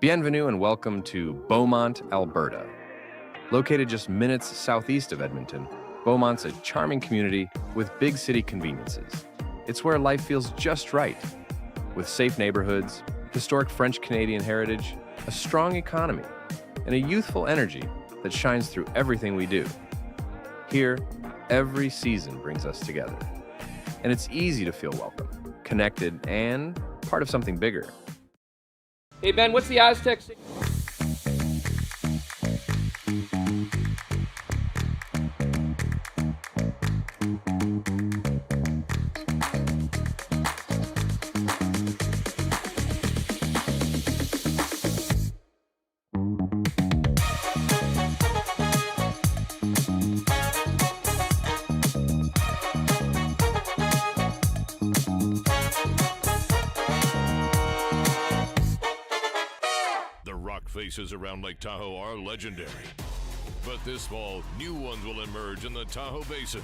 Bienvenue and welcome to Beaumont, Alberta. Located just minutes southeast of Edmonton, Beaumont's a charming community with big city conveniences. It's where life feels just right, with safe neighborhoods, historic French-Canadian heritage, a strong economy, and a youthful energy that shines through everything we do. Here, every season brings us together. And it's easy to feel welcome, connected, and part of something bigger. Hey Ben, what's the Aztec? Faces around Lake Tahoe are legendary. But this fall, new ones will emerge in the Tahoe Basin.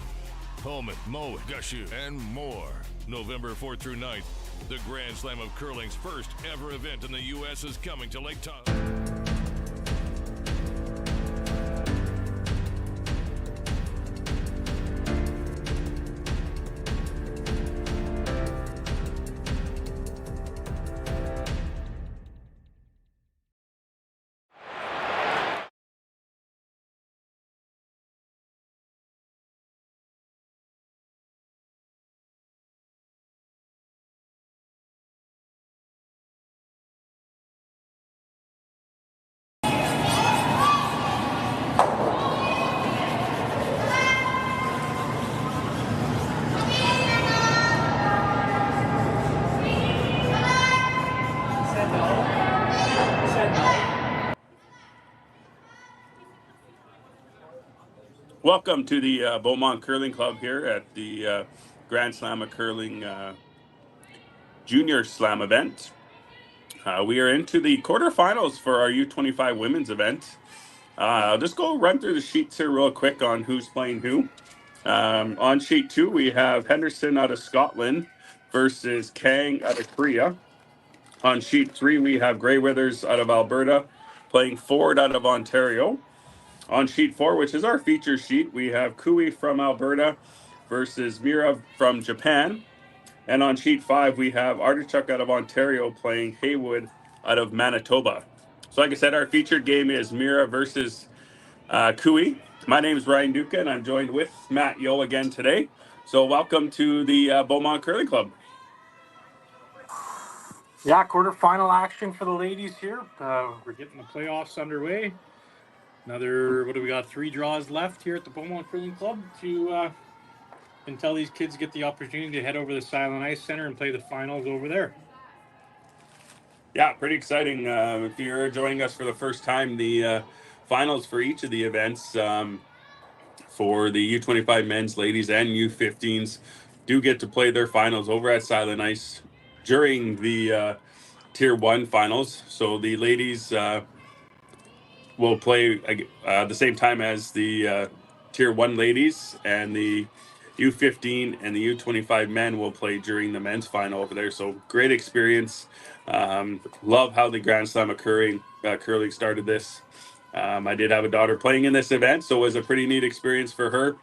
Pullman, Moe, Gushu, and more. November 4th through 9th, the Grand Slam of Curling's first ever event in the U.S. is coming to Lake Tahoe. Welcome to the Beaumont Curling Club here at the Grand Slam of Curling Junior Slam event. We are into the quarterfinals for our U25 women's event. I'll just go run through the sheets here real quick on who's playing who. On sheet 2, we have Henderson out of Scotland versus Kang out of Korea. On sheet 3, we have Grey Withers out of Alberta playing Ford out of Ontario. On sheet 4, which is our feature sheet, we have Kui from Alberta versus Miura from Japan. And on sheet 5, we have Artichoke out of Ontario playing Haywood out of Manitoba. So like I said, our featured game is Miura versus Kui. My name is Ryan Duca, and I'm joined with Matt Yo again today. So welcome to the Beaumont Curling Club. Yeah, quarterfinal action for the ladies here. We're getting the playoffs underway. Another, what do we got? 3 draws left here at the Beaumont Curling Club to until these kids get the opportunity to head over to the Silent Ice Center and play the finals over there. Yeah, pretty exciting. If you're joining us for the first time, the finals for each of the events for the U25 men's, ladies, and U15s do get to play their finals over at Silent Ice during the Tier 1 finals. So the ladies will play the same time as the Tier 1 ladies, and the U15 and the U25 men will play during the men's final over there. So great experience. Love how the Grand Slam of curling started this. I did have a daughter playing in this event, so it was a pretty neat experience for her.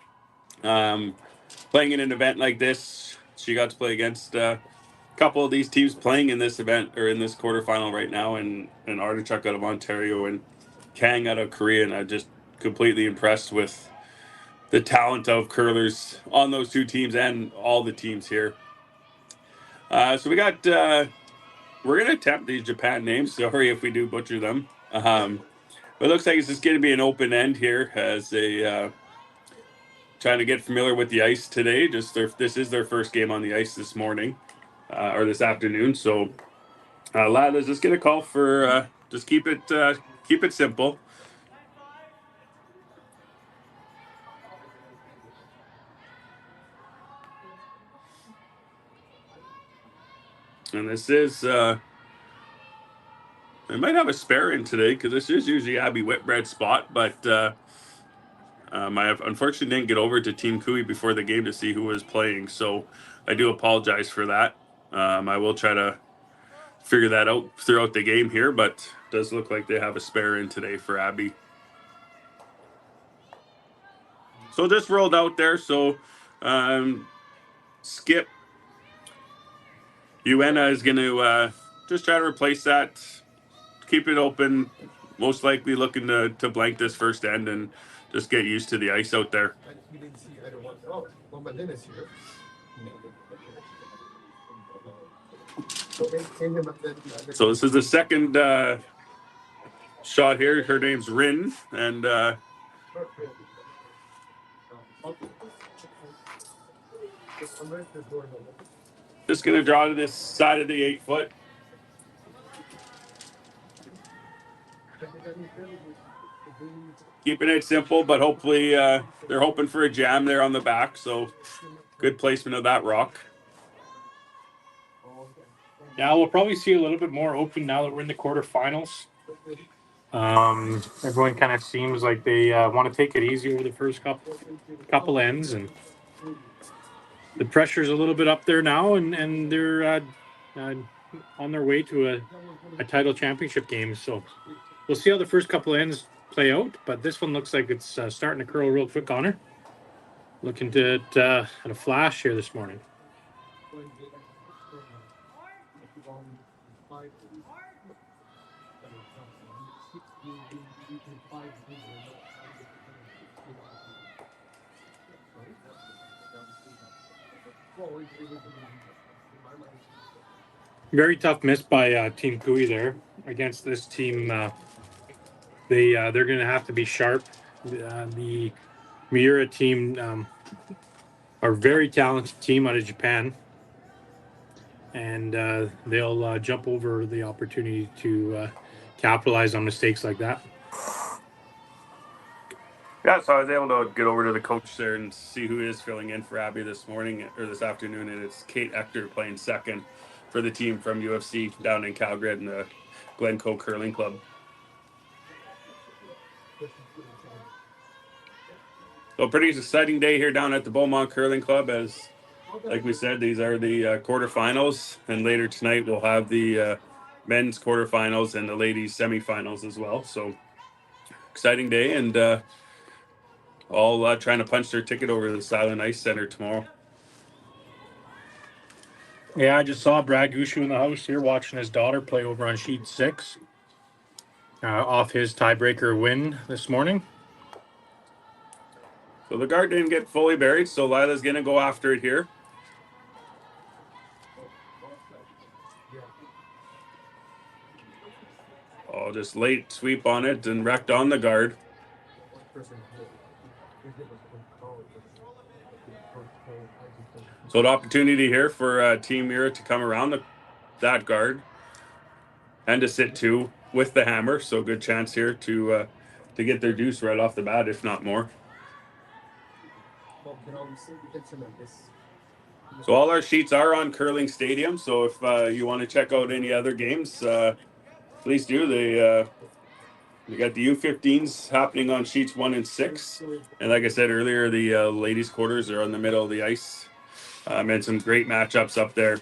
Playing in an event like this, she got to play against a couple of these teams playing in this event, or in this quarterfinal right now, and Artichoke out of Ontario and Kang out of Korea, and I'm just completely impressed with the talent of curlers on those two teams and all the teams here. So we got, we're going to attempt these Japan names. Sorry if we do butcher them. But it looks like it's just going to be an open end here as they trying to get familiar with the ice today. This is their first game on the ice this morning or this afternoon. So Lila's just going to call for just keep it simple. And this is, I might have a spare in today because this is usually Abby Whitbread's spot, but I unfortunately didn't get over to Team Kui before the game to see who was playing, so I do apologize for that. I will try to figure that out throughout the game here, but does look like they have a spare in today for Abby. So just rolled out there. So Skip Yuina is going to just try to replace that, keep it open, most likely looking to blank this first end and just get used to the ice out there. So this is the second shot here. Her name's Rin, and just going to draw to this side of the 8-foot. Keeping it simple, but hopefully they're hoping for a jam there on the back. So good placement of that rock. Yeah, we'll probably see a little bit more open now that we're in the quarterfinals. Everyone kind of seems like they want to take it easy over the first couple ends, and the pressure's a little bit up there now, and they're on their way to a title championship game. So we'll see how the first couple ends play out, but this one looks like it's starting to curl real quick on her. Looking at a flash here this morning. Very tough miss by Team Kui there against this team. They're going to have to be sharp. The Miura team are a very talented team out of Japan, and they'll jump over the opportunity to capitalize on mistakes like that. Yeah, so I was able to get over to the coach there and see who is filling in for Abby this morning or this afternoon, and it's Kate Ector playing second for the team from UFC down in Calgary in the Glencoe Curling Club. So pretty exciting day here down at the Beaumont Curling Club. As like we said, these are the quarterfinals, and later tonight we'll have the men's quarterfinals and the ladies semifinals as well. So exciting day, and all trying to punch their ticket over to the Silent Ice Center tomorrow. Yeah, I just saw Brad Gushu in the house here watching his daughter play over on sheet 6 off his tiebreaker win this morning. So the guard didn't get fully buried, so Lila's going to go after it here. Oh, just late sweep on it and wrecked on the guard. So an opportunity here for Team Miura to come around that guard and to sit 2 with the hammer. So good chance here to get their deuce right off the bat, if not more. So all our sheets are on Curling Stadium. So if you want to check out any other games, please do. We got the U15s happening on sheets 1 and 6. And like I said earlier, the ladies quarters are on the middle of the ice. And some great matchups up there.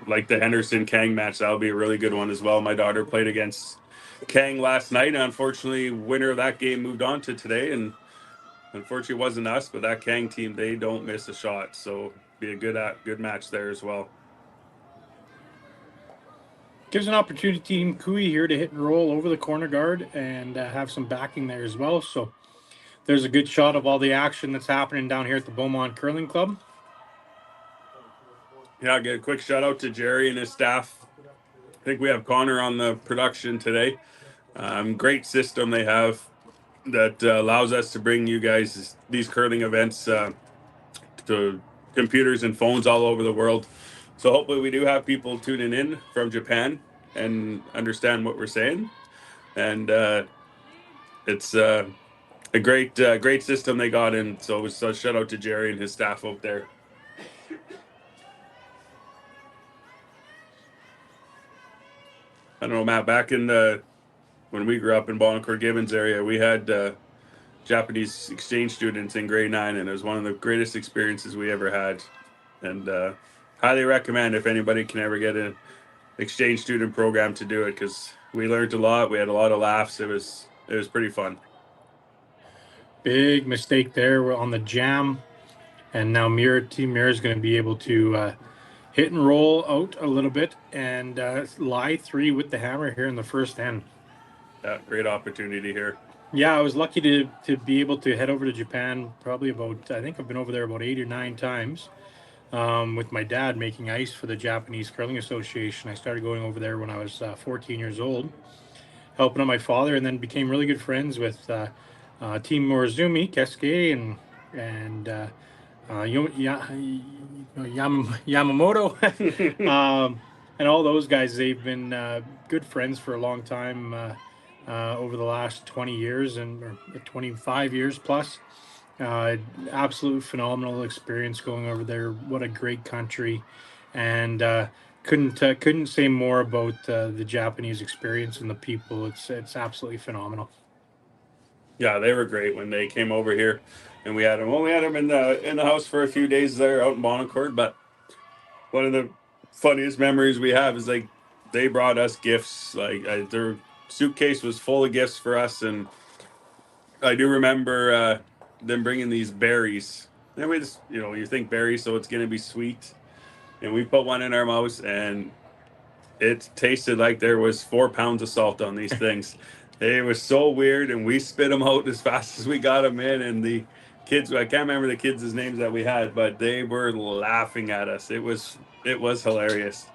Like the Henderson-Kang match, that'll be a really good one as well. My daughter played against Kang last night, and unfortunately, winner of that game moved on to today. And unfortunately, it wasn't us, but that Kang team, they don't miss a shot. So be a good match there as well. Gives an opportunity to Team Kui here to hit and roll over the corner guard and have some backing there as well. So there's a good shot of all the action that's happening down here at the Beaumont Curling Club. Yeah, get a quick shout out to Jerry and his staff. I think we have Connor on the production today. Great system they have that allows us to bring you guys these curling events to computers and phones all over the world. So hopefully we do have people tuning in from Japan and understand what we're saying. And it's a great system they got in. So shout out to Jerry and his staff out there. I don't know, Matt, back in when we grew up in Balnacourt Gibbons area, we had Japanese exchange students in grade 9, and it was one of the greatest experiences we ever had. And highly recommend if anybody can ever get an exchange student program to do it, because we learned a lot. We had a lot of laughs. It was pretty fun. Big mistake there. We're on the jam, and now Team Miura is going to be able to hit and roll out a little bit and lie 3 with the hammer here in the first end. Yeah, great opportunity here. Yeah, I was lucky to be able to head over to Japan probably about, I think I've been over there about 8 or 9 times with my dad making ice for the Japanese Curling Association. I started going over there when I was 14 years old, helping out my father, and then became really good friends with Team Morozumi, Kesuke, and Yamamoto, and all those guys. They've been good friends for a long time over the last 20 years or 25 years plus. Absolute phenomenal experience going over there. What a great country, and couldn't say more about the Japanese experience and the people. It's absolutely phenomenal. Yeah, they were great when they came over here, and we only had them in the house for a few days there out in Bonnecourt. But one of the funniest memories we have is like they brought us gifts. Like their suitcase was full of gifts for us, and I do remember them bringing these berries. And we just, you think berries, so it's gonna be sweet, and we put one in our mouths, and it tasted like there was 4 pounds of salt on these things. It was so weird, and we spit them out as fast as we got them in. And the kids, I can't remember the kids' names that we had, but they were laughing at us. It was hilarious.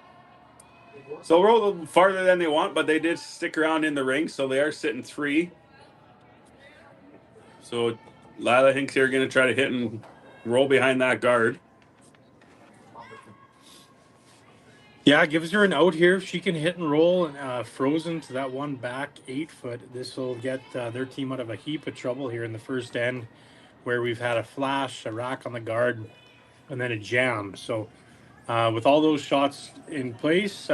So we're a little farther than they want, but they did stick around in the ring, so they are sitting 3. So Lila Hinks here going to try to hit and roll behind that guard. Yeah, gives her an out here. If she can hit and roll frozen to that one back 8 foot, this will get their team out of a heap of trouble here in the first end, where we've had a flash, a rack on the guard, and then a jam. So with all those shots in place,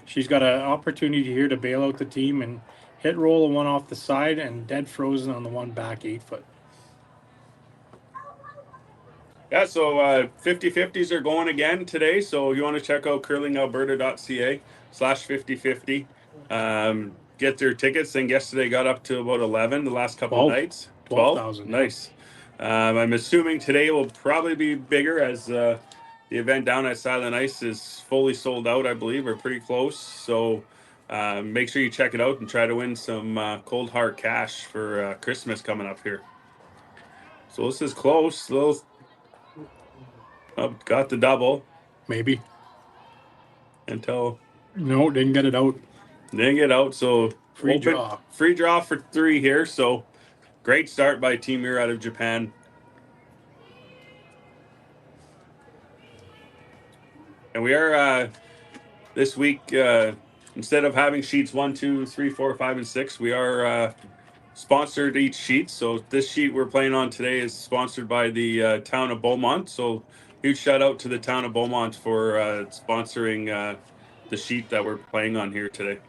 she's got an opportunity here to bail out the team and hit roll a one off the side and dead frozen on the one back 8 foot. Yeah, so 50-50s are going again today. So you want to check out curlingalberta.ca/5050. Get their tickets. And yesterday got up to about 11 the last couple 12. of nights. 12,000. Nice. I'm assuming today will probably be bigger as the event down at Silent Ice is fully sold out, I believe, or pretty close. So make sure you check it out and try to win some cold hard cash for Christmas coming up here. So this is close. Got the double. Maybe. Until no, didn't get it out. Didn't get out, so free draw for 3 here. So great start by Team Miura out of Japan. And we are this week instead of having sheets 1, 2, 3, 4, 5, and 6, we are sponsored each sheet. So this sheet we're playing on today is sponsored by the town of Beaumont. So huge shout out to the town of Beaumont for sponsoring the sheet that we're playing on here today.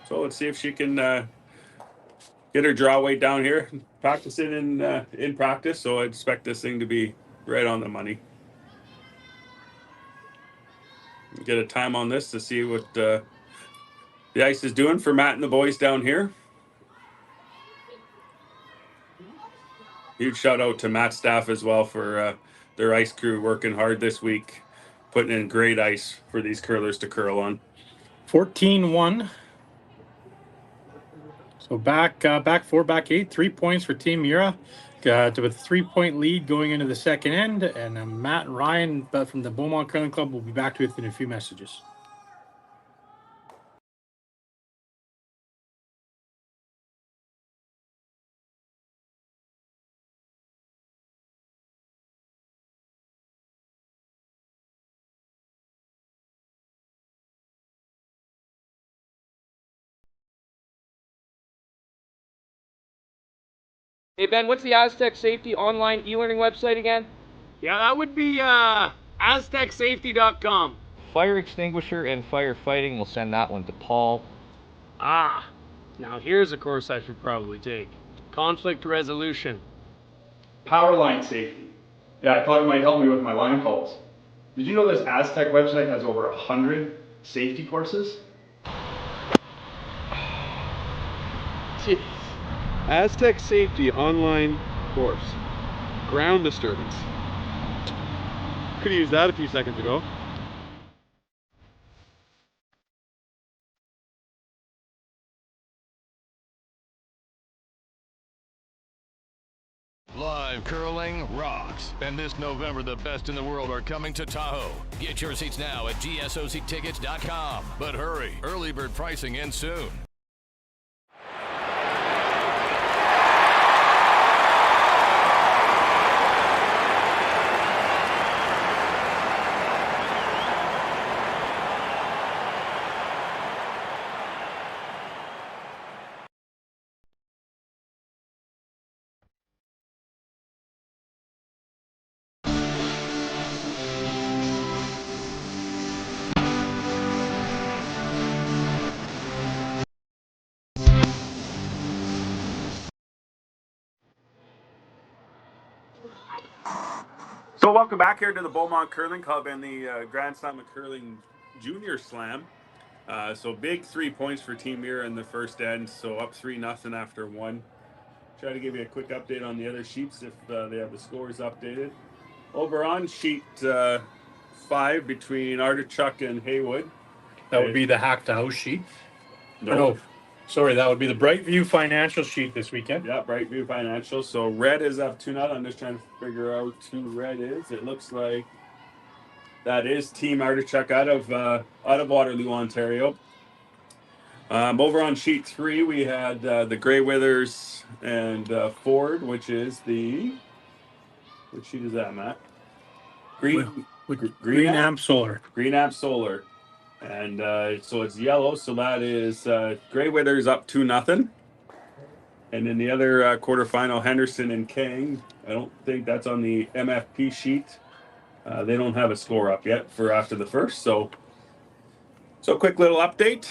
So let's see if she can get her draw weight down here. Practice it in practice. So I expect this thing to be right on the money. Get a time on this to see what the ice is doing for Matt and the boys down here. Huge shout out to Matt's staff as well for their ice crew working hard this week, putting in great ice for these curlers to curl on. 14-1. So back 4, back 8, 3 points for Team Miura. With a 3-point lead going into the second end. And Matt and Ryan from the Beaumont Curling Club will be back to it in a few messages. Hey Ben, what's the Aztec Safety online e-learning website again? Yeah, that would be aztecsafety.com. Fire extinguisher and firefighting, we'll send that one to Paul. Ah, now here's a course I should probably take. Conflict resolution. Power line safety. Yeah, I thought it might help me with my line calls. Did you know this Aztec website has over 100 safety courses? Jeez. Aztec Safety online course. Ground disturbance. Could have used that a few seconds ago. Live curling rocks. And this November, the best in the world are coming to Tahoe. Get your seats now at gsoctickets.com. But hurry, early bird pricing ends soon. So welcome back here to the Beaumont Curling Club and the Grand Slam of Curling Junior Slam. So big 3 points for Team Miura in the first end. So up 3-0 after one. Try to give you a quick update on the other sheets if they have the scores updated. Over on sheet 5 between Artichoke and Haywood. That would be the Hack to House sheet. No. Sorry, that would be the Brightview Financial sheet this weekend. Yeah, Brightview Financial. So red is up 2-0. I'm just trying to figure out who red is. It looks like that is Team Artichoke out of Waterloo, Ontario. Over on sheet 3, we had the Grey Withers and Ford, which is the... What sheet is that, Matt? Green Amp Solar. Green Amp Solar. And so it's yellow, so that is Grey Withers up 2-0. And then the other quarterfinal, Henderson and Kang. I don't think that's on the MFP sheet. They don't have a score up yet for after the first. So quick little update.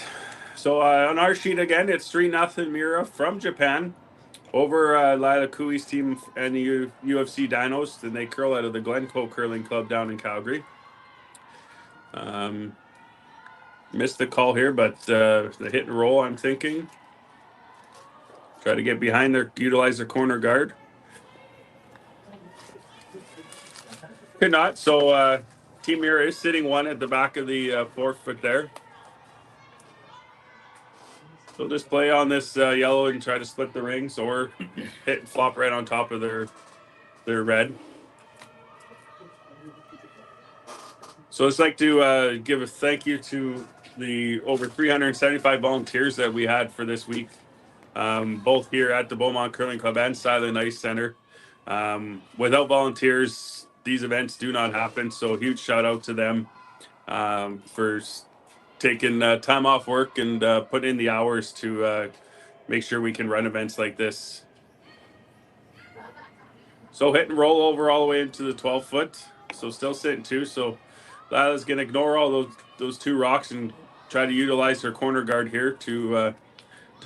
So on our sheet again, it's 3-0 Miura from Japan over Lila Koe's team and the UFC Dinos. And they curl out of the Glencoe Curling Club down in Calgary. Missed the call here, but the hit and roll, I'm thinking. Try to get behind utilize their corner guard. Could not. So Team Miura is sitting one at the back of the forefoot there. So just play on this yellow and try to split the rings or hit and flop right on top of their red. So I'd like to give a thank you to the over 375 volunteers that we had for this week, both here at the Beaumont Curling Club and Silent Ice Center. Without volunteers, these events do not happen. So huge shout out to them for taking time off work and putting in the hours to make sure we can run events like this. So hit and roll over all the way into the 12-foot. So still sitting 2. So Lila's going to ignore all those 2 rocks and try to utilize her corner guard here to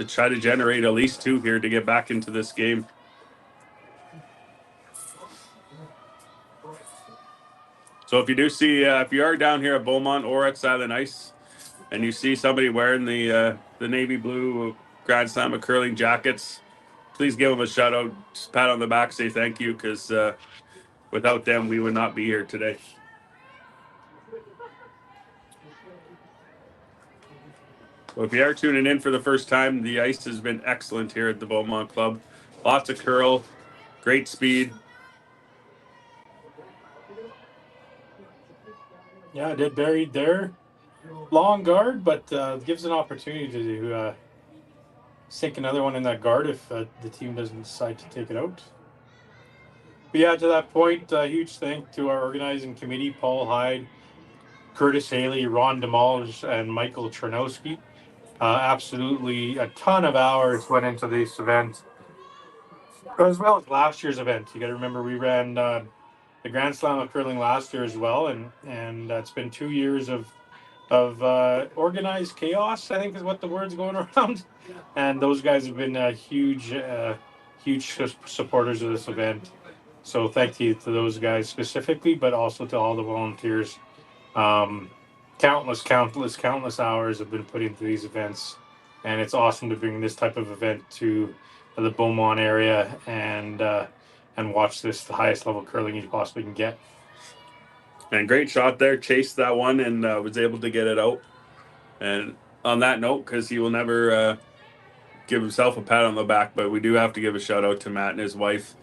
try to generate at least 2 here to get back into this game. So if you do see, if you are down here at Beaumont or at Silent Ice, and you see somebody wearing the navy blue Grand Slam of Curling jackets, please give them a shout out, just pat on the back, say thank you, because without them, we would not be here today. So if you are tuning in for the first time, the ice has been excellent here at the Beaumont Club. Lots of curl, great speed. Yeah, dead buried there. Long guard, but gives an opportunity to sink another one in that guard if the team doesn't decide to take it out. But yeah, to that point, huge thank to our organizing committee, Paul Hyde, Curtis Haley, Ron DeMolge, and Michael Chernowski. Absolutely a ton of hours went into this event, as well as last year's event. You got to remember we ran the Grand Slam of Curling last year as well, and it's been 2 years of organized chaos, I think is what the word's going around. And those guys have been huge supporters of this event. So thank you to those guys specifically, but also to all the volunteers Countless hours have been put into these events, and it's awesome to bring this type of event to the Beaumont area and watch this the highest level curling you possibly can get. And great shot there, chased that one and was able to get it out. And on that note, because he will never give himself a pat on the back, but we do have to give a shout out to Matt and his wife.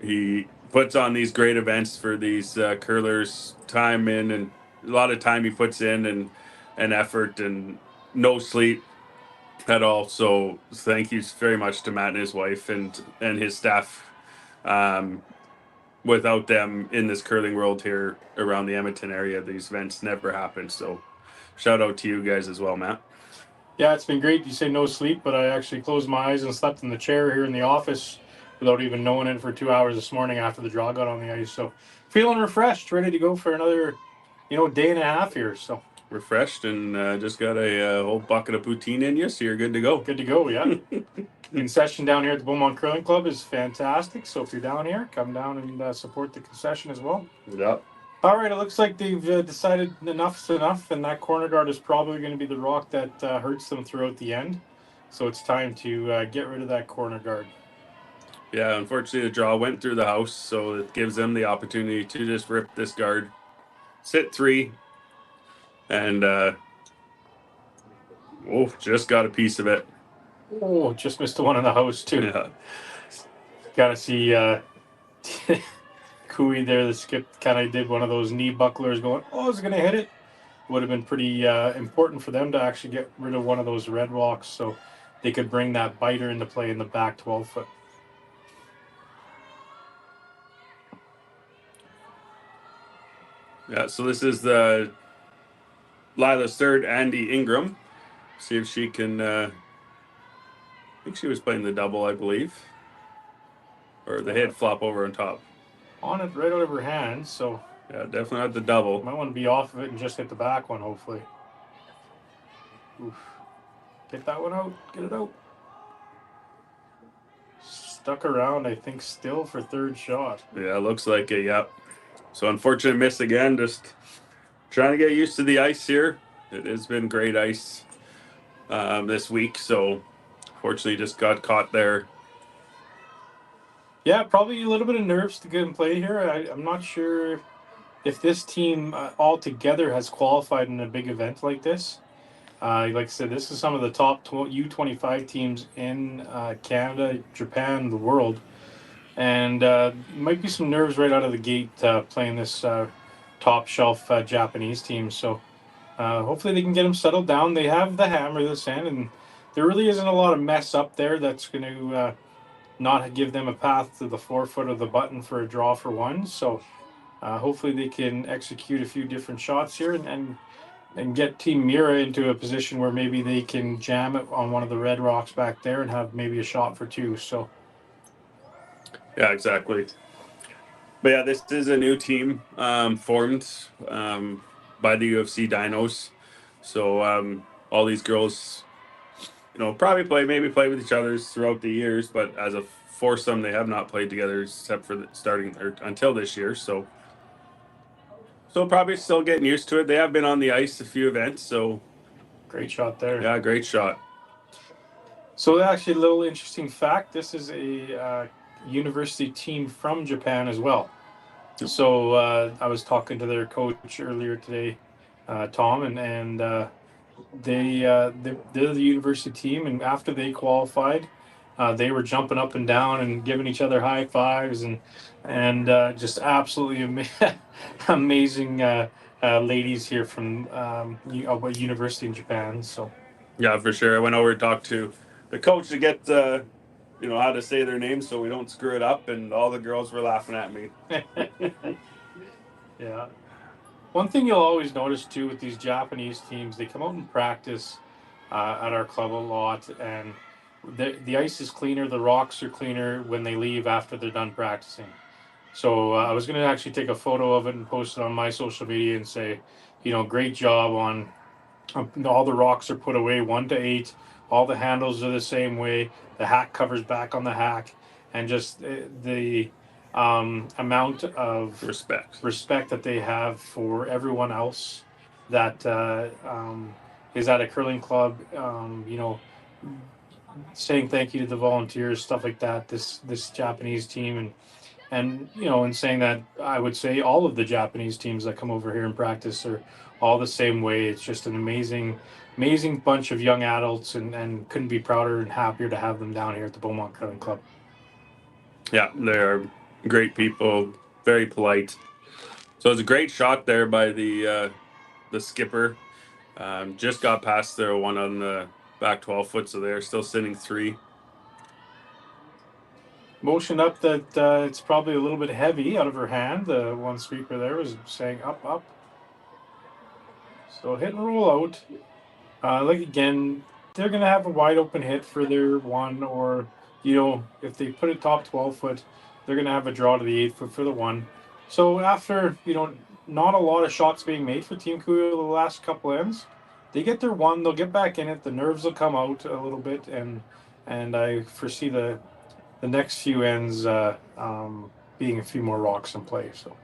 He puts on these great events for these curlers, time in, and a lot of time he puts in and effort and no sleep at all. So thank you very much to Matt and his wife and his staff. Without them in this curling world here around the Edmonton area, these events never happen. So shout out to you guys as well, Matt. Yeah, it's been great. You say no sleep, but I actually closed my eyes and slept in the chair here in the office without even knowing it for 2 hours this morning after the draw got on the ice. So feeling refreshed, ready to go for another, day and a half here. So refreshed and just got a whole bucket of poutine in you, so you're good to go. Good to go, yeah. Concession down here at the Beaumont Curling Club is fantastic. So if you're down here, come down and support the concession as well. Yep. All right, it looks like they've decided enough's enough, and that corner guard is probably going to be the rock that hurts them throughout the end. So it's time to get rid of that corner guard. Yeah, unfortunately the draw went through the house, so it gives them the opportunity to just rip this guard, sit 3, and just got a piece of it. Oh, just missed the one in the house too. Yeah. Got to see Koe there, the skip, kind of did one of those knee bucklers going, oh, is it going to hit it? Would have been pretty important for them to actually get rid of one of those red rocks so they could bring that biter into play in the back 12-foot. Yeah, so this is the Lila's third, Andy Ingram. See if she can, I think she was playing the double, I believe. Or the head flop over on top. On it right out of her hand, so. Yeah, definitely not the double. Might want to be off of it and just hit the back one, hopefully. Oof. Get that one out, get it out. Stuck around, I think, still for third shot. Yeah, looks like it, yep. So unfortunate miss again, just trying to get used to the ice here. It has been great ice this week, so fortunately just got caught there. Yeah, probably a little bit of nerves to get in play here. I'm not sure if this team altogether has qualified in a big event like this. Like I said, this is some of the top U25 teams in Canada, Japan, the world. And might be some nerves right out of the gate playing this top shelf Japanese team. So hopefully they can get them settled down. They have the hammer this end, and there really isn't a lot of mess up there that's going to not give them a path to the 4-foot of the button for a draw for one. So hopefully they can execute a few different shots here and get Team Miura into a position where maybe they can jam it on one of the red rocks back there and have maybe a shot for 2. So. Yeah, exactly. But yeah, this is a new team formed by the UFC Dinos. So all these girls, probably maybe play with each other throughout the years, but as a foursome, they have not played together except for until this year. So probably still getting used to it. They have been on the ice a few events. So great shot there. Yeah, great shot. So actually, a little interesting fact: this is a university team from Japan as well. So I was talking to their coach earlier today, Tom, and they're the university team, and after they qualified, they were jumping up and down and giving each other high fives and just absolutely amazing ladies here from a university in Japan. So yeah, for sure. I went over and talked to the coach to get how to say their names so we don't screw it up, and all the girls were laughing at me. Yeah. One thing you'll always notice too with these Japanese teams, they come out and practice at our club a lot, and the ice is cleaner, the rocks are cleaner when they leave after they're done practicing. So I was going to actually take a photo of it and post it on my social media and say, great job on all the rocks are put away 1 to 8. All the handles are the same way. The hack covers back on the hack, and just the amount of respect that they have for everyone else that is at a curling club. Saying thank you to the volunteers, stuff like that. This Japanese team, and and saying that, I would say all of the Japanese teams that come over here and practice are all the same way. It's just an amazing bunch of young adults, and couldn't be prouder and happier to have them down here at the Beaumont Curling Club. Yeah, they're great people, very polite. So it's a great shot there by the skipper. Just got past their one on the back 12 foot, so they're still sitting 3. Motion up that it's probably a little bit heavy out of her hand. The one sweeper there was saying up. So hit and roll out. Like again, they're going to have a wide open hit for their one, or, if they put it top 12 foot, they're going to have a draw to the 8 foot for the one. So after, not a lot of shots being made for Team Kuya the last couple ends, they get their one, they'll get back in it, the nerves will come out a little bit, and I foresee the next few ends being a few more rocks in play. So.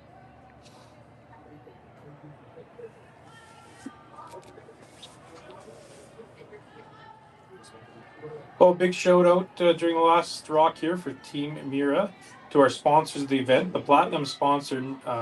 Well, big shout out during the last rock here for Team Miura to our sponsors of the event. The platinum sponsor,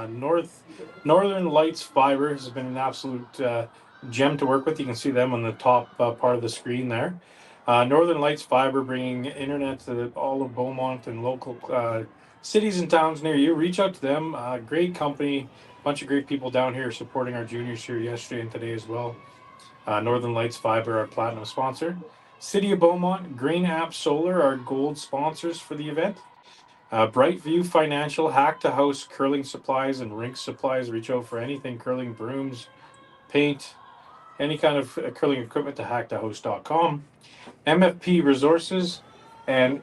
Northern Lights Fiber, has been an absolute gem to work with. You can see them on the top part of the screen there. Northern Lights Fiber, bringing internet to all of Beaumont and local cities and towns near you. Reach out to them. Great company, bunch of great people down here supporting our juniors here yesterday and today as well. Northern Lights Fiber, our platinum sponsor. City of Beaumont, Green App Solar, our gold sponsors for the event. Brightview Financial, Hack to House curling supplies and rink supplies. Reach out for anything curling, brooms, paint, any kind of curling equipment to hacktohouse.com. MFP Resources and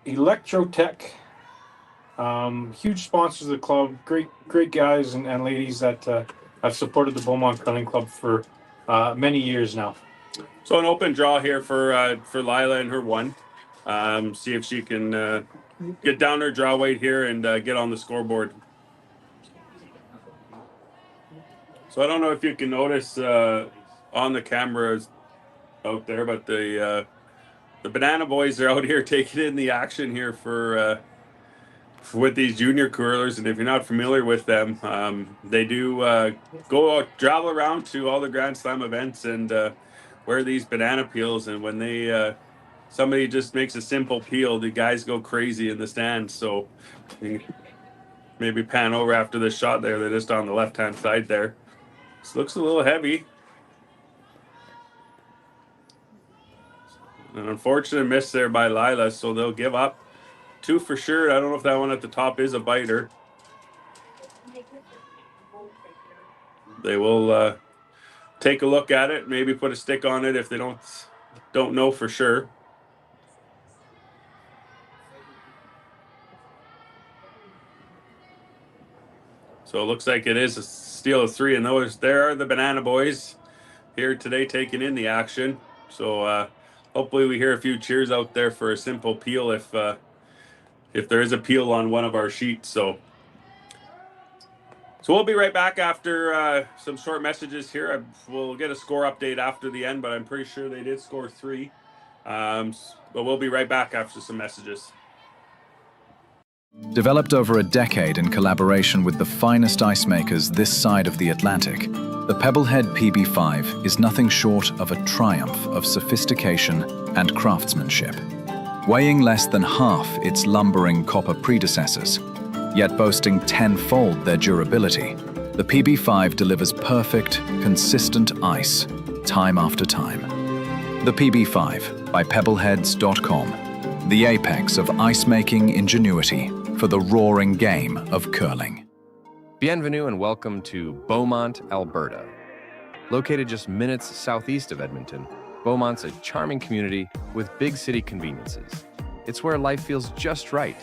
Electrotech, huge sponsors of the club. Great guys and ladies that have supported the Beaumont Curling Club for many years now. So an open draw here for Lila and her one. See if she can get down her draw weight here and get on the scoreboard. So I don't know if you can notice on the cameras out there, but the Banana Boys are out here taking in the action here for with these junior curlers. And if you're not familiar with them, they do go out, travel around to all the Grand Slam events and wear these banana peels. And when they somebody just makes a simple peel, the guys go crazy in the stands. So maybe pan over after this shot there. They're just on the left-hand side there. This looks a little heavy. An unfortunate miss there by Lila, so they'll give up 2 for sure. I don't know if that one at the top is a biter. They will take a look at it, maybe put a stick on it if they don't know for sure. So it looks like it is a steal of 3, and there are the Banana Boys here today taking in the action. So hopefully we hear a few cheers out there for a simple peel if there is a peel on one of our sheets. So we'll be right back after some short messages here. We'll get a score update after the end, but I'm pretty sure they did score 3. But we'll be right back after some messages. Developed over a decade in collaboration with the finest ice makers this side of the Atlantic, the Pebblehead PB5 is nothing short of a triumph of sophistication and craftsmanship. Weighing less than half its lumbering copper predecessors, yet boasting 10-fold their durability, the PB5 delivers perfect, consistent ice, time after time. The PB5 by Pebbleheads.com, the apex of ice-making ingenuity for the roaring game of curling. Bienvenue and welcome to Beaumont, Alberta. Located just minutes southeast of Edmonton, Beaumont's a charming community with big city conveniences. It's where life feels just right,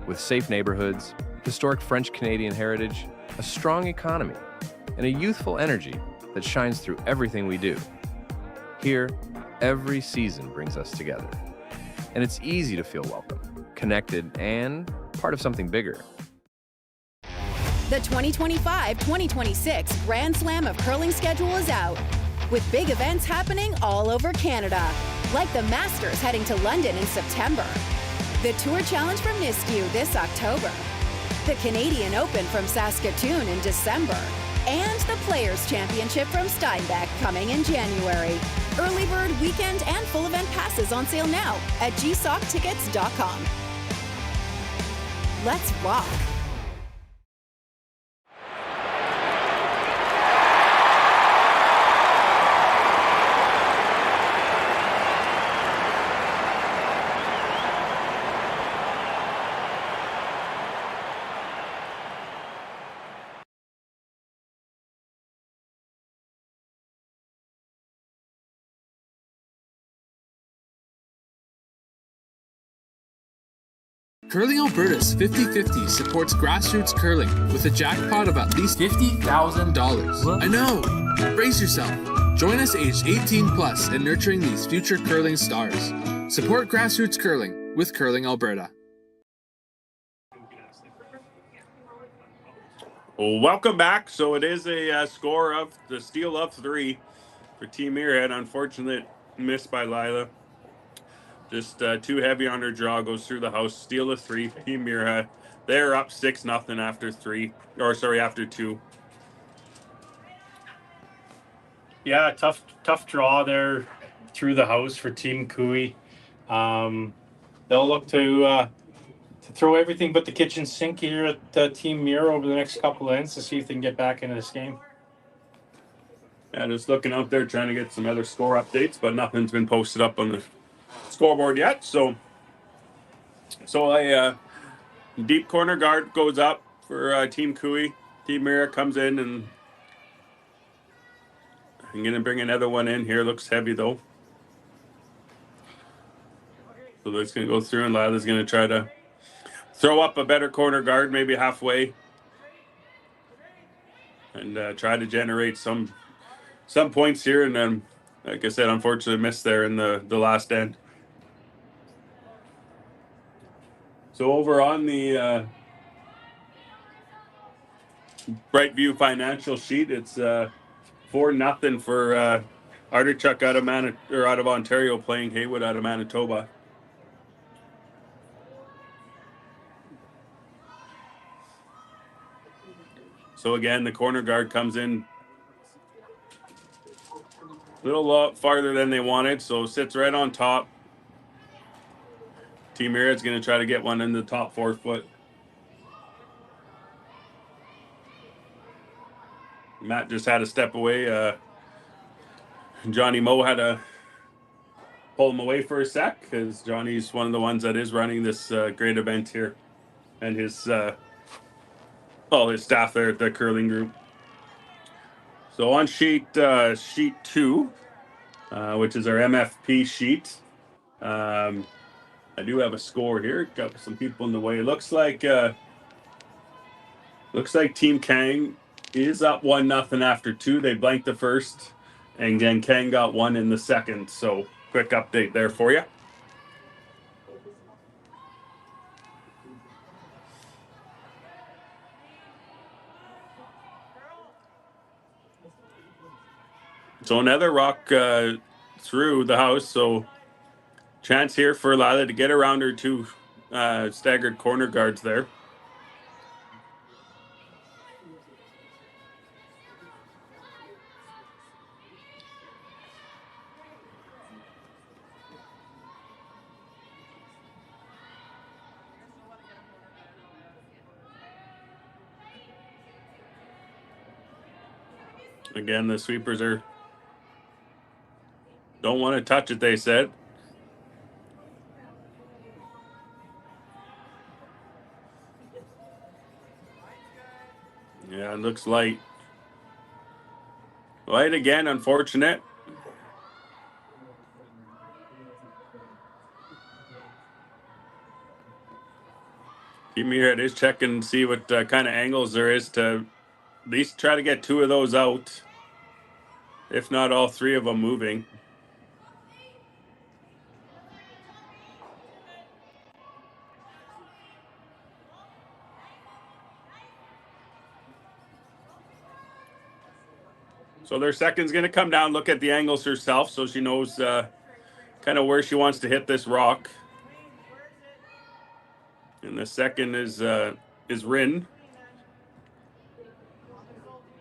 with safe neighborhoods, historic French-Canadian heritage, a strong economy, and a youthful energy that shines through everything we do. Here, every season brings us together, and it's easy to feel welcome, connected, and part of something bigger. The 2025-2026 Grand Slam of Curling schedule is out, with big events happening all over Canada, like the Masters heading to London in September, the Tour Challenge from Nisku this October, the Canadian Open from Saskatoon in December, and the Players' Championship from Steinbeck coming in January. Early bird weekend and full event passes on sale now at gsoctickets.com. Let's rock! Curling Alberta's 50/50 supports grassroots curling with a jackpot of at least $50,000. I know! Brace yourself. Join us aged 18 plus in nurturing these future curling stars. Support grassroots curling with Curling Alberta. Well, welcome back. So it is a score of the steal of 3 for Team Muirhead. Unfortunate miss by Lila. Just too heavy on her draw, goes through the house. Steal of 3, Team Muirhead. They're up 6-0 after 2. Yeah, tough draw there through the house for Team Koe. They'll look to throw everything but the kitchen sink here at Team Miura over the next couple of ends to see if they can get back into this game. Yeah, just looking out there trying to get some other score updates, but nothing's been posted up on the scoreboard yet. So a deep corner guard goes up for Team Koe. Team Miura comes in, and I'm going to bring another one in here. Looks heavy, though. So that's going to go through, and Lila's going to try to throw up a better corner guard, maybe halfway, and try to generate some points here. And then, like I said, unfortunately missed there in the last end. So over on the Brightview financial sheet, it's 4-0 for Artichuk out of Ontario playing Haywood out of Manitoba. So again, the corner guard comes in a little farther than they wanted, so sits right on top. Team Muirhead's going to try to get one in the top 4 foot. Matt just had to step away. Johnny Moe had to pull him away for a sec because Johnny's one of the ones that is running this great event here, and his staff there at the curling group. So on sheet 2, which is our MFP sheet, I do have a score here. Got some people in the way. Looks like Team Kang is up 1-0 after 2. They blanked the first, and then Kang got 1 in the second. So quick update there for you. So another rock through the house. So chance here for Lila to get around her 2 staggered corner guards there. Again, the sweepers don't want to touch it, they said. Yeah, it looks light. Light again, unfortunate. Team Muirhead is checking to see what kind of angles there is to at least try to get 2 of those out, if not all 3 of them moving. So their second's going to come down, look at the angles herself, so she knows kind of where she wants to hit this rock. And the second is Rin.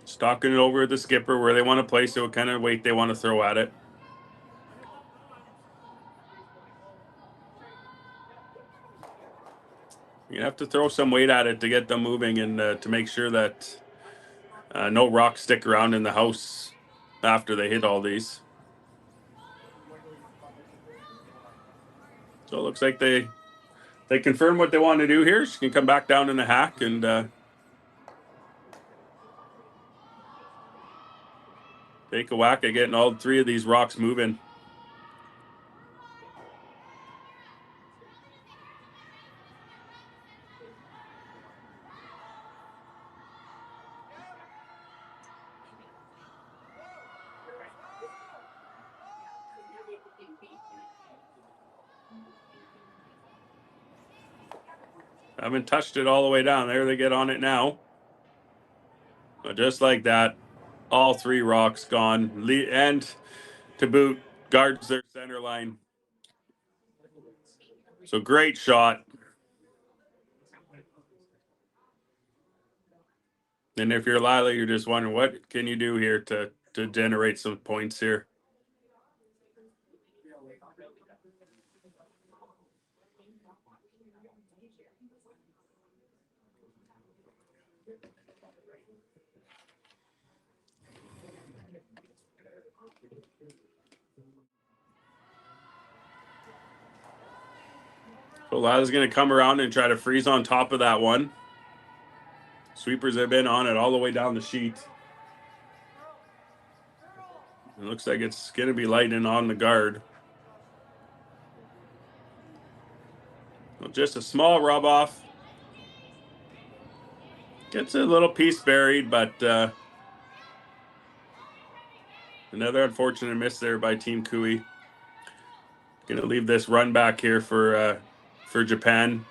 Stalking it over at the skipper where they want to place it, what kind of weight they want to throw at it. You have to throw some weight at it to get them moving and to make sure that no rocks stick around in the house after they hit all these. So it looks like they confirm what they want to do here. She can come back down in the hack and take a whack at getting all three of these rocks moving. Haven't touched it all the way down. There they get on it now. But just like that, all three rocks gone. And to boot, guards their center line. So great shot. And if you're Lila, you're just wondering, what can you do here to generate some points here? So Lila's going to come around and try to freeze on top of that one. Sweepers have been on it all the way down the sheet. It looks like it's going to be lighting on the guard. Well, just a small rub off. Gets a little piece buried, but another unfortunate miss there by Team Koe. Going to leave this run back here for Japan.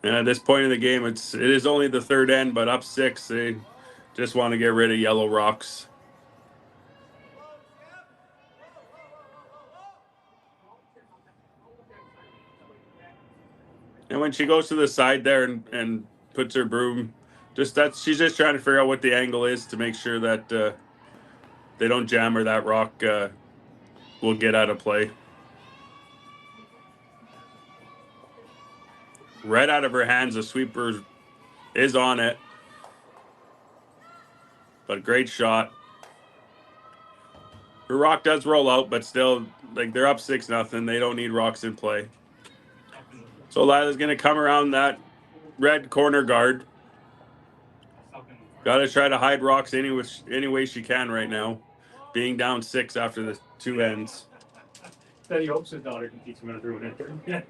And at this point in the game, it is only the third end, but up 6. They just want to get rid of yellow rocks. And when she goes to the side there and puts her broom, she's just trying to figure out what the angle is to make sure that they don't jam her. That rock will get out of play. Right out of her hands, the sweeper is on it. But great shot. Her rock does roll out, but still, like, they're up 6-0. They don't need rocks in play. So Lila's going to come around that red corner guard. Got to try to hide rocks any way she can right now, being down 6 after the 2 ends. Then he hopes his daughter can teach him how to throw it.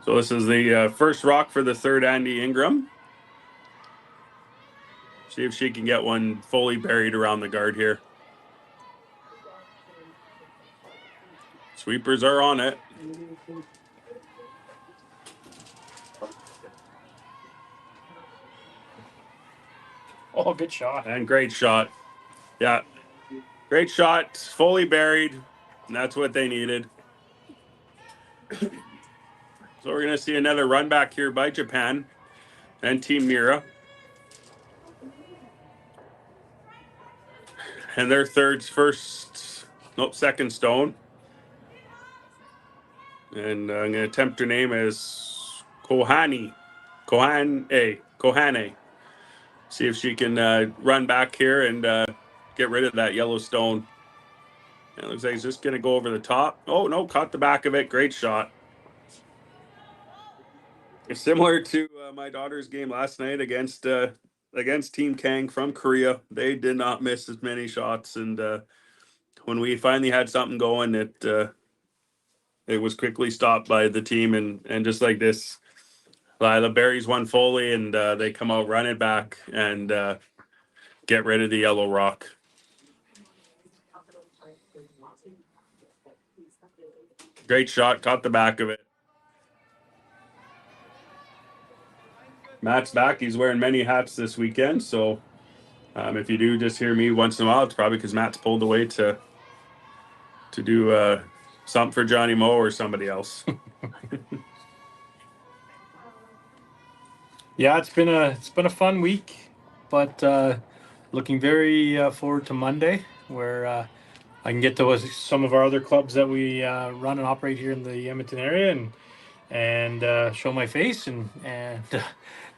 So this is the first rock for the third Andy Ingram. See if she can get one fully buried around the guard here. Sweepers are on it. Oh, good shot. And great shot. Yeah, great shot. Fully buried. And that's what they needed. So we're going to see another run back here by Japan and Team Miura. And their second stone. And I'm going to attempt her name as Kohane. See if she can run back here and get rid of that yellow stone. And it looks like he's just going to go over the top. Oh, no, caught the back of it. Great shot. Similar to my daughter's game last night against Team Kang from Korea. They did not miss as many shots. And when we finally had something going, it was quickly stopped by the team. And just like this, Lila buries one fully, and they come out, run it back, and get rid of the yellow rock. Great shot, caught the back of it. Matt's back. He's wearing many hats this weekend. So if you do just hear me once in a while, it's probably because Matt's pulled away to do something for Johnny Moe or somebody else. Yeah, it's been a fun week, but looking very forward to Monday, where I can get to some of our other clubs that we run and operate here in the Edmonton area, and show my face and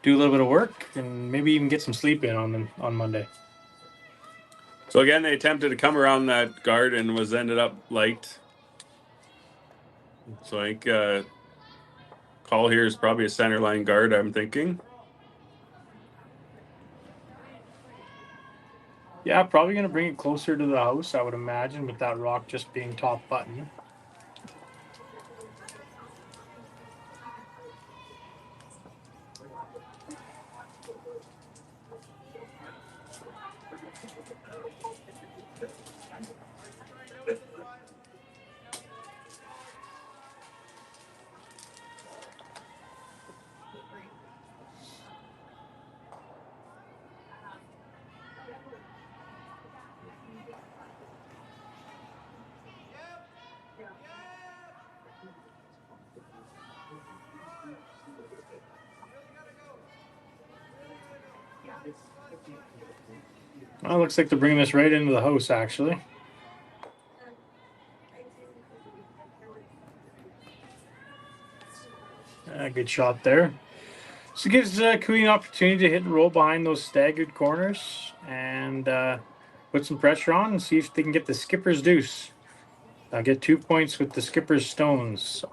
do a little bit of work and maybe even get some sleep in on Monday. So again, they attempted to come around that guard and was ended up light. So I think call here is probably a center line guard, I'm thinking. Yeah, probably going to bring it closer to the house, I would imagine, with that rock just being top button. Well, looks like they're bringing this right into the house, actually. Good shot there. So it gives Kui an opportunity to hit and roll behind those staggered corners and put some pressure on and see if they can get the skipper's deuce. Get 2 points with the skipper's stones.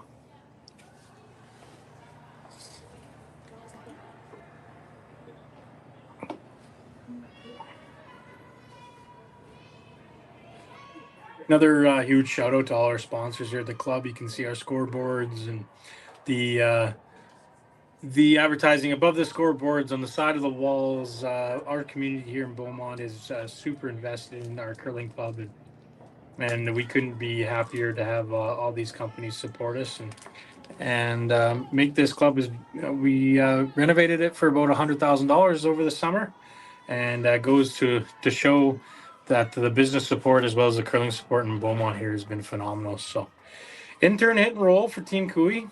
Another huge shout out to all our sponsors here at the club. You can see our scoreboards and the advertising above the scoreboards on the side of the walls. Our community here in Beaumont is super invested in our curling club, and we couldn't be happier to have all these companies support us and make this club. We renovated it for about $100,000 over the summer, and that goes to show that the business support as well as the curling support in Beaumont here has been phenomenal. So intern hit and roll for Team Kui.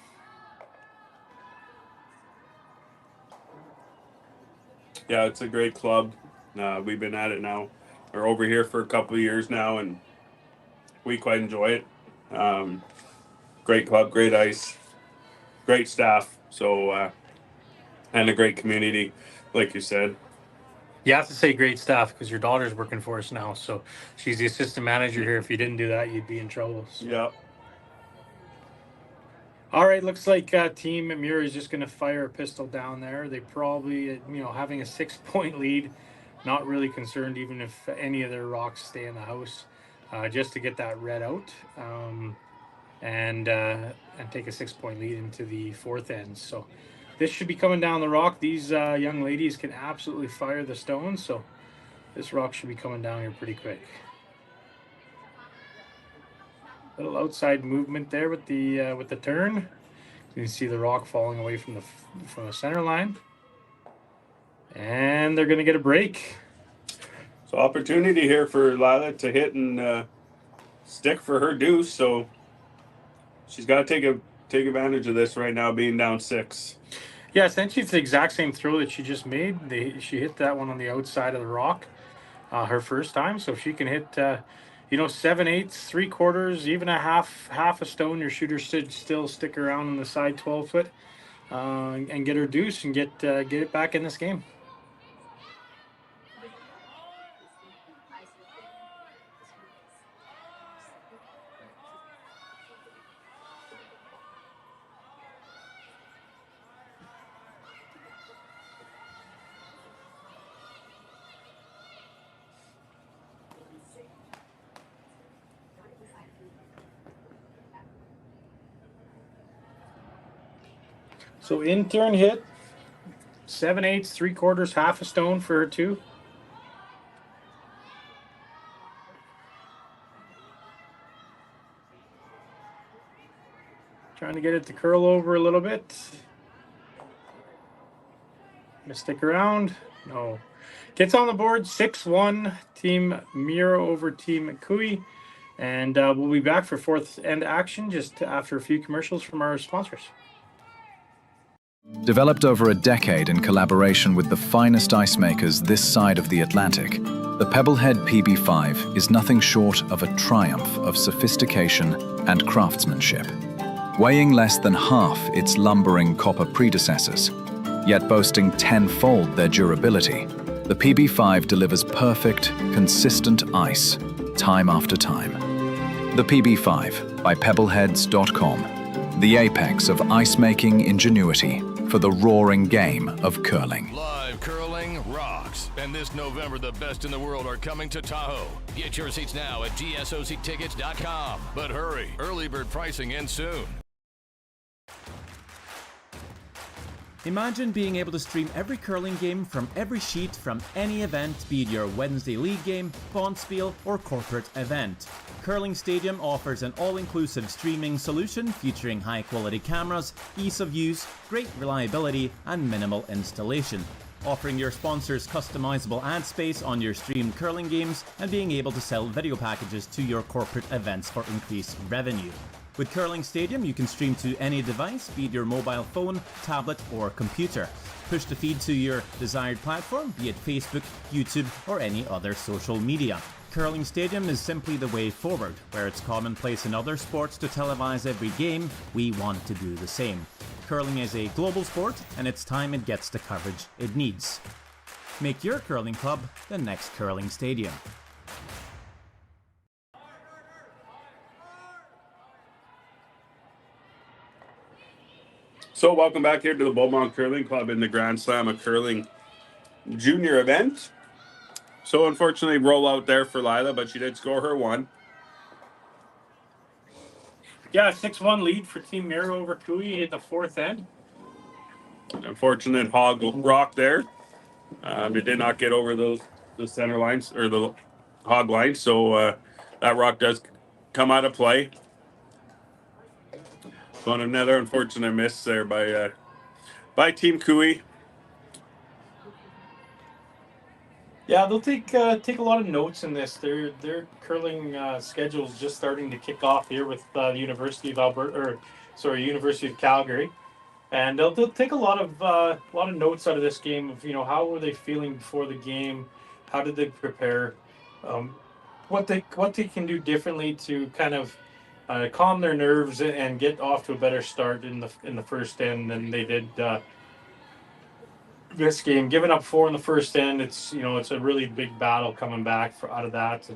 Yeah, it's a great club. We've been at it now, or over here for a couple of years now, and we quite enjoy it. Great club, great ice, great staff. So and a great community, like you said. You have to say great staff because your daughter's working for us now. So she's the assistant manager here. If you didn't do that, you'd be in trouble. So. Yeah. All right, looks like Team Miura is just going to fire a pistol down there. They probably, having a 6-point lead, not really concerned even if any of their rocks stay in the house, just to get that red out and take a 6-point lead into the fourth end. So this should be coming down the rock. These young ladies can absolutely fire the stones, so this rock should be coming down here pretty quick. Little outside movement there with the turn. You can see the rock falling away from the center line, and they're going to get a break. So opportunity here for Lila to hit and stick for her deuce. So she's got to take advantage of this right now, being down 6. Yeah, essentially it's the exact same throw that she just made. She hit that one on the outside of the rock her first time. So if she can hit 7/8, 3/4, even a half a stone, your shooter should still stick around on the side 12-foot and get her deuce and get it back in this game. So intern hit 7/8, 3/4, half a stone for her 2. Trying to get it to curl over a little bit. Gonna stick around. No. Gets on the board 6-1. Team Miura over Team Koe. And we'll be back for fourth end action just after a few commercials from our sponsors. Developed over a decade in collaboration with the finest ice makers this side of the Atlantic, the Pebblehead PB5 is nothing short of a triumph of sophistication and craftsmanship. Weighing less than half its lumbering copper predecessors, yet boasting tenfold their durability, the PB5 delivers perfect, consistent ice, time after time. The PB5 by Pebbleheads.com, the apex of ice-making ingenuity for the roaring game of curling. Live curling rocks. And this November, the best in the world are coming to Tahoe. Get your seats now at gsoctickets.com. But hurry, early bird pricing ends soon. Imagine being able to stream every curling game from every sheet from any event, be it your Wednesday league game, bonspiel, or corporate event. Curling Stadium offers an all-inclusive streaming solution featuring high-quality cameras, ease of use, great reliability, and minimal installation. Offering your sponsors customizable ad space on your streamed curling games and being able to sell video packages to your corporate events for increased revenue. With Curling Stadium, you can stream to any device, be it your mobile phone, tablet, or computer. Push the feed to your desired platform, be it Facebook, YouTube, or any other social media. Curling Stadium is simply the way forward. Where it's commonplace in other sports to televise every game, we want to do the same. Curling is a global sport, and it's time it gets the coverage it needs. Make your curling club the next Curling Stadium. So welcome back here to the Beaumont Curling Club in the Grand Slam of Curling Junior event. So unfortunately, roll out there for Lila, but she did score her one. Yeah, 6-1 lead for Team Miura over Koe in the fourth end. Unfortunate hog rock there. It did not get over the center lines or the hog lines, so that rock does come out of play. So another unfortunate miss there by Team Koe. Yeah, they'll take a lot of notes in this. Their curling schedule is just starting to kick off here with the University of Alberta, University of Calgary, and they'll take a lot of notes out of this game of how were they feeling before the game, how did they prepare, what they can do differently to kind of calm their nerves and get off to a better start in the first end than they did this game. Giving up 4 in the first end, it's a really big battle coming back out of that,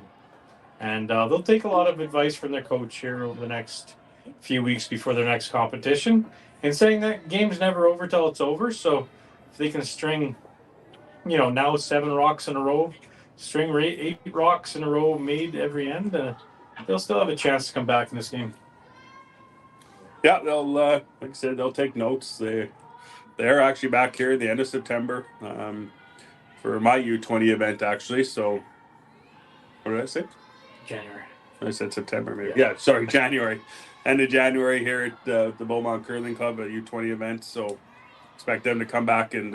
and they'll take a lot of advice from their coach here over the next few weeks before their next competition, and saying that game's never over till it's over. So if they can string, now 7 rocks in a row, string 8 rocks in a row made every end, they'll still have a chance to come back in this game. Yeah, they'll like I said, they'll take notes. They're actually back here at the end of September for my U20 event, actually. So, what did I say? January. I said September, maybe. Yeah, sorry, January. End of January here at the Beaumont Curling Club at U20 event. So, expect them to come back and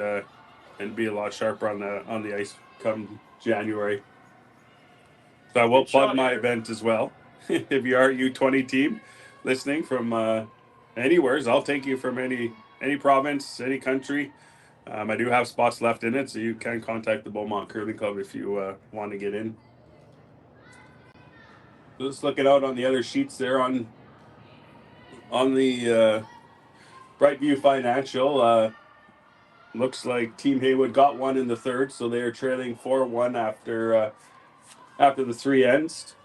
be a lot sharper on the ice come January. So I will plug my event as well. If you are a U20 team listening from anywhere, I'll take you from any province, any country. I do have spots left in it, so you can contact the Beaumont Curling Club if you want to get in. Just looking out on the other sheets there on the Brightview Financial. Looks like Team Haywood got one in the third, so they are trailing 4-1 after the 3 ends.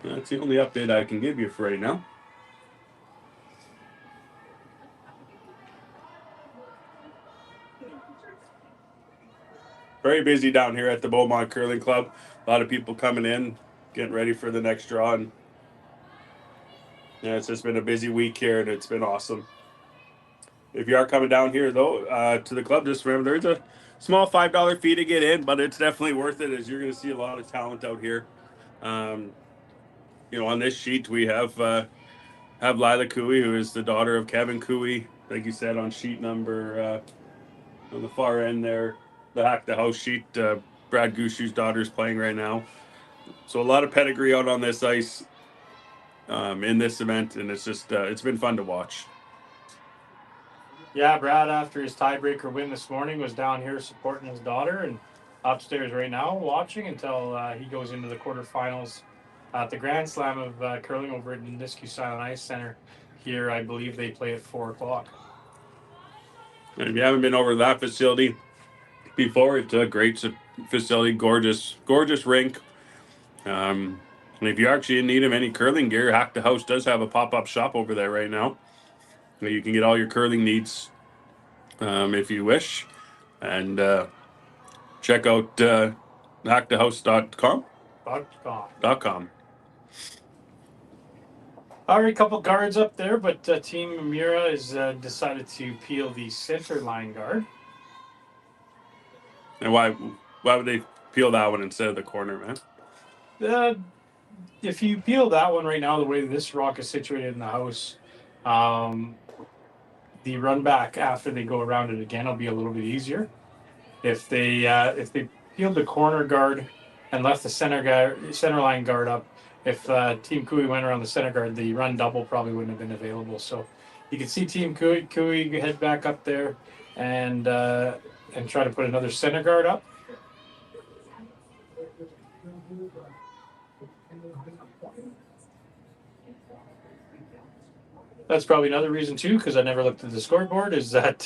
That's the only update I can give you for right now. Very busy down here at the Beaumont Curling Club. A lot of people coming in, getting ready for the next draw. And it's just been a busy week here, and it's been awesome. If you are coming down here, though, to the club, just remember there's a small $5 fee to get in, but it's definitely worth it, as you're going to see a lot of talent out here. On this sheet we have Lila Koe, who is the daughter of Kevin Koe, like you said, on sheet number on the far end there, the Hack the House sheet. Brad Gushu's daughter's playing right now. So a lot of pedigree out on this ice in this event, and it's just it's been fun to watch. Yeah, Brad, after his tiebreaker win this morning, was down here supporting his daughter and upstairs right now watching until he goes into the quarterfinals at the Grand Slam of curling over at Nisku Silent Ice Center. Here, I believe they play at 4 o'clock. And if you haven't been over to that facility before, it's a great facility, gorgeous rink. And if you're actually in need of any curling gear, Hack the House does have a pop-up shop over there right now. You can get all your curling needs if you wish. And check out hackthehouse.com. .com. All right, a couple guards up there, but Team Miura has decided to peel the center line guard. And why would they peel that one instead of the corner, man? If you peel that one right now, the way this rock is situated in the house, the run back after they go around it again will be a little bit easier. If they peeled the corner guard and left the center line guard up, if Team Kui went around the center guard, the run double probably wouldn't have been available. So you can see Team Kui head back up there and try to put another center guard up. That's probably another reason too, because I never looked at the scoreboard, is that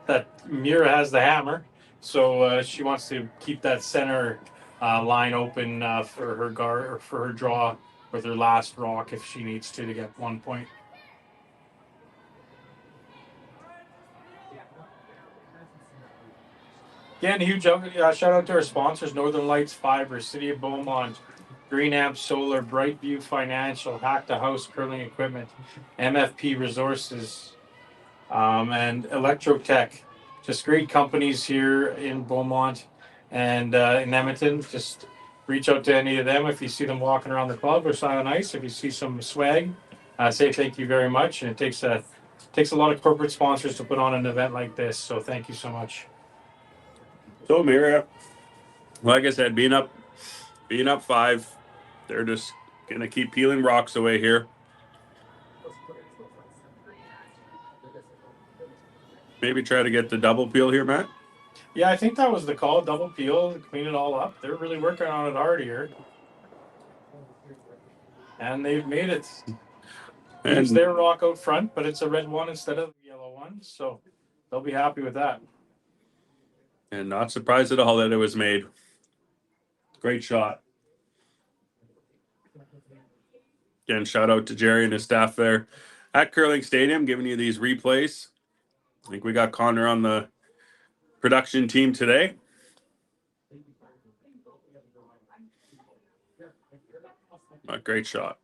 that Miura has the hammer, so she wants to keep that center line open for her guard or for her draw with her last rock if she needs to get 1 point. Again, a huge shout out to our sponsors: Northern Lights Fiber, City of Beaumont, Green Amp Solar, Brightview Financial, Hack the House Curling Equipment, MFP Resources, and Electrotech. Just great companies here in Beaumont and in Edmonton. Just reach out to any of them if you see them walking around the club or Silent Ice. If you see some swag, say thank you very much. And it takes a lot of corporate sponsors to put on an event like this. So thank you so much. So Miura, like I said, being up 5, they're just gonna keep peeling rocks away here. Maybe try to get the double peel here, Matt. Yeah, I think that was the call. Double peel, clean it all up. They're really working on it hard here, and they've made it. Use their rock out front, but it's a red one instead of a yellow one, so they'll be happy with that. And not surprised at all that it was made. Great shot. Again, shout out to Jerry and his staff there at Curling Stadium, giving you these replays. I think we got Connor on the production team today. A great shot.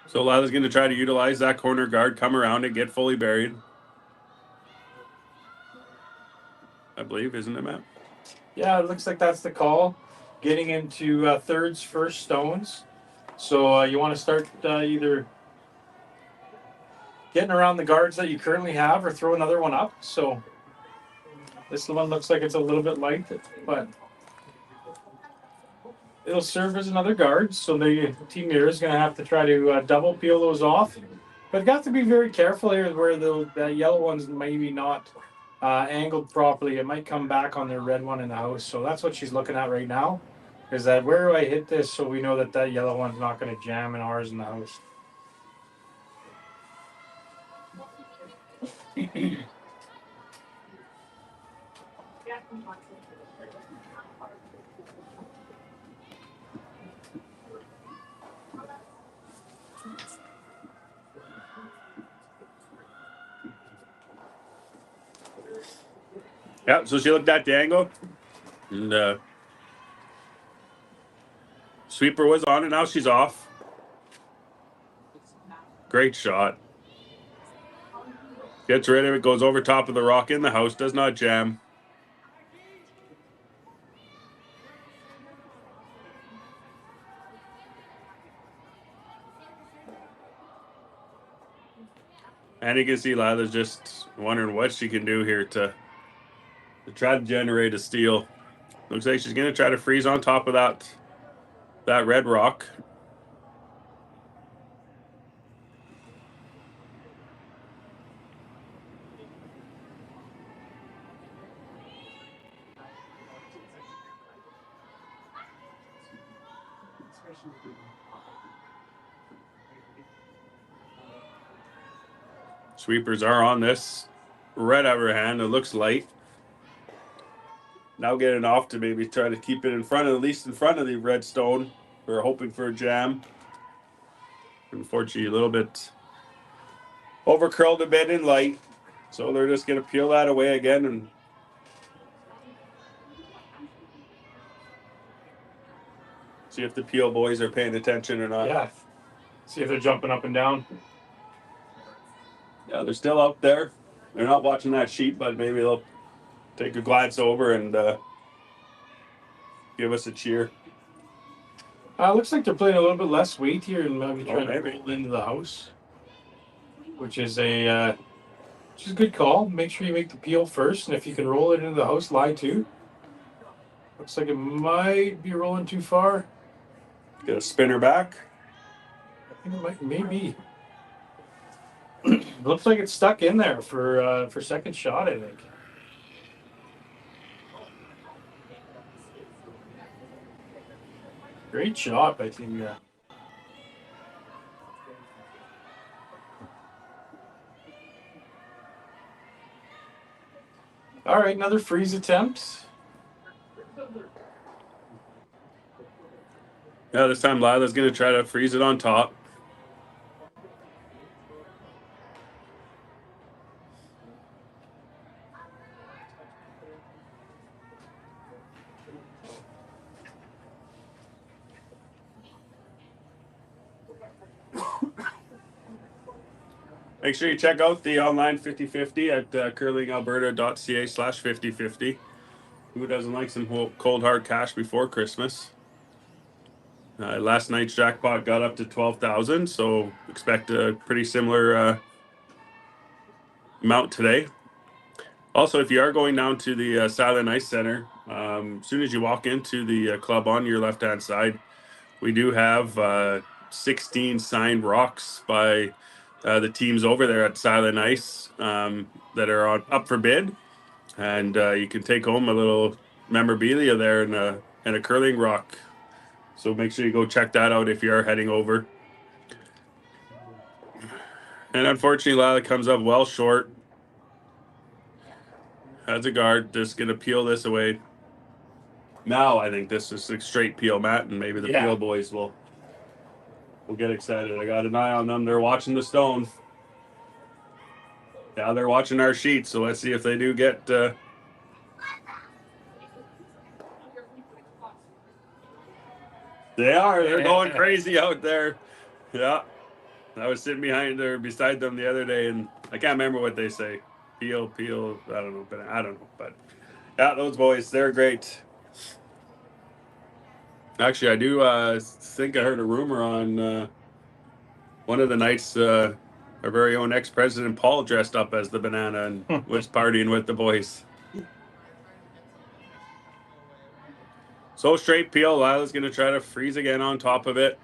So Lila's going to try to utilize that corner guard, come around and get fully buried. I believe, isn't it, Matt? Yeah, it looks like that's the call. Getting into thirds, first stones. So you want to start either getting around the guards that you currently have or throw another one up. So this one looks like it's a little bit light, but it'll serve as another guard. So the Team Miura is going to have to try to double peel those off. But got to be very careful here where the yellow ones maybe not angled properly. It might come back on their red one in the house. So that's what she's looking at right now. Is that where do I hit this so we know that yellow one's not going to jam in ours in the house. Yeah, so she looked at the angle, and sweeper was on, and now she's off. Great shot. Gets rid of it, goes over top of the rock in the house, does not jam. And you can see Lila's just wondering what she can do here to try to generate a steal. Looks like she's going to try to freeze on top of that red rock. Sweepers are on this red outer hand. It looks light. Now getting off to maybe try to keep it in front of, at least in front of the red stone. We're hoping for a jam. Unfortunately, a little bit over curled a bit in light. So they're just going to peel that away again and see if the peel boys are paying attention or not. Yeah. See if they're jumping up and down. Yeah, they're still out there. They're not watching that sheet, but maybe they'll take a glance over and give us a cheer. Looks like they're playing a little bit less weight here and maybe trying to roll into the house, which is a good call. Make sure you make the peel first, and if you can roll it into the house, lie too. Looks like it might be rolling too far. Get a spinner back. I think it might, maybe. Looks like it's stuck in there for second shot, I think. Great shot, I think. All right, another freeze attempt. Yeah, this time Lila's going to try to freeze it on top. Make sure you check out the online 50/50 at curlingalberta.ca/50/50. Who doesn't like some cold hard cash before Christmas? Last night's jackpot got up to 12,000, so expect a pretty similar amount today. Also, if you are going down to the Silent Ice Center, as soon as you walk into the club on your left-hand side, we do have 16 signed rocks by the teams over there at Silent Ice that are up for bid, and you can take home a little memorabilia there and a curling rock. So make sure you go check that out if you are heading over. And unfortunately, Lila comes up well short. Has a guard, just gonna peel this away. Now I think this is a straight peel, Matt, and maybe the peel boys will get excited. I got an eye on them. They're watching the stone. Yeah, they're watching our sheet, so let's see if they do get they are. They're going crazy out there. Yeah. I was sitting beside them the other day, and I can't remember what they say. Peel, I don't know, but yeah, those boys, they're great. Actually, I do think I heard a rumor on one of the nights our very own ex-president Paul dressed up as the banana and was partying with the boys. So straight peel, Lila's going to try to freeze again on top of it.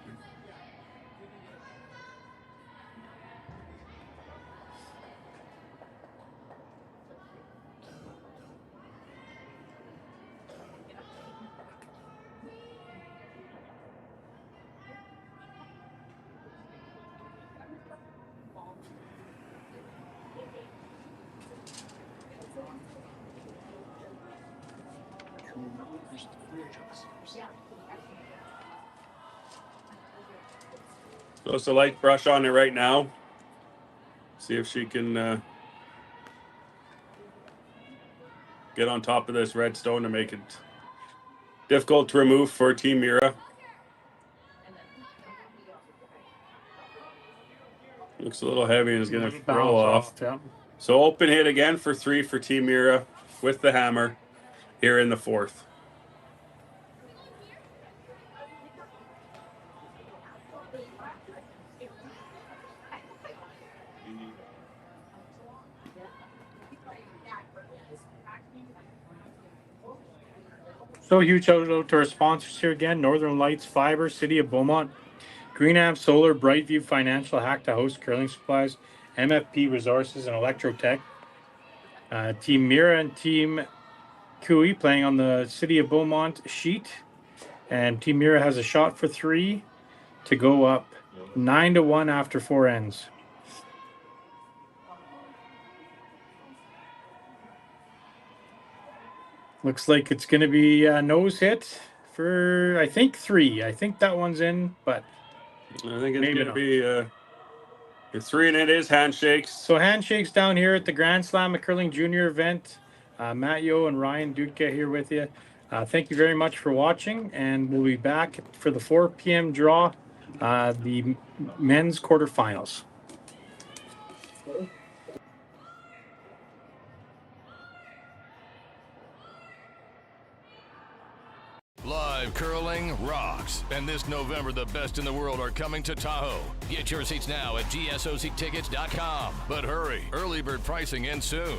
So it's a light brush on it right now. See if she can get on top of this red stone to make it difficult to remove for Team Miura. Looks a little heavy and is going to roll off. Yeah. So open hit again for 3 for Team Miura with the hammer here in the fourth. So huge shout out to our sponsors here again: Northern Lights Fiber, City of Beaumont, Green Amp Solar, Brightview Financial, Hack to Host Curling Supplies, MFP Resources, and Electrotech. Team Miura and Team QE playing on the City of Beaumont sheet. And Team Miura has a shot for 3 to go up 9-1 after 4 ends. Looks like it's going to be a nose hit for, I think, 3. I think that one's in, but I think it's going to be a 3, and it is handshakes. So handshakes down here at the Grand Slam of Curling Junior event. Matt Yo and Ryan Dudka here with you. Thank you very much for watching, and we'll be back for the 4 p.m. draw, the men's quarterfinals. Live curling rocks. And this November, the best in the world are coming to Tahoe. Get your seats now at gsoctickets.com. But hurry, early bird pricing ends soon.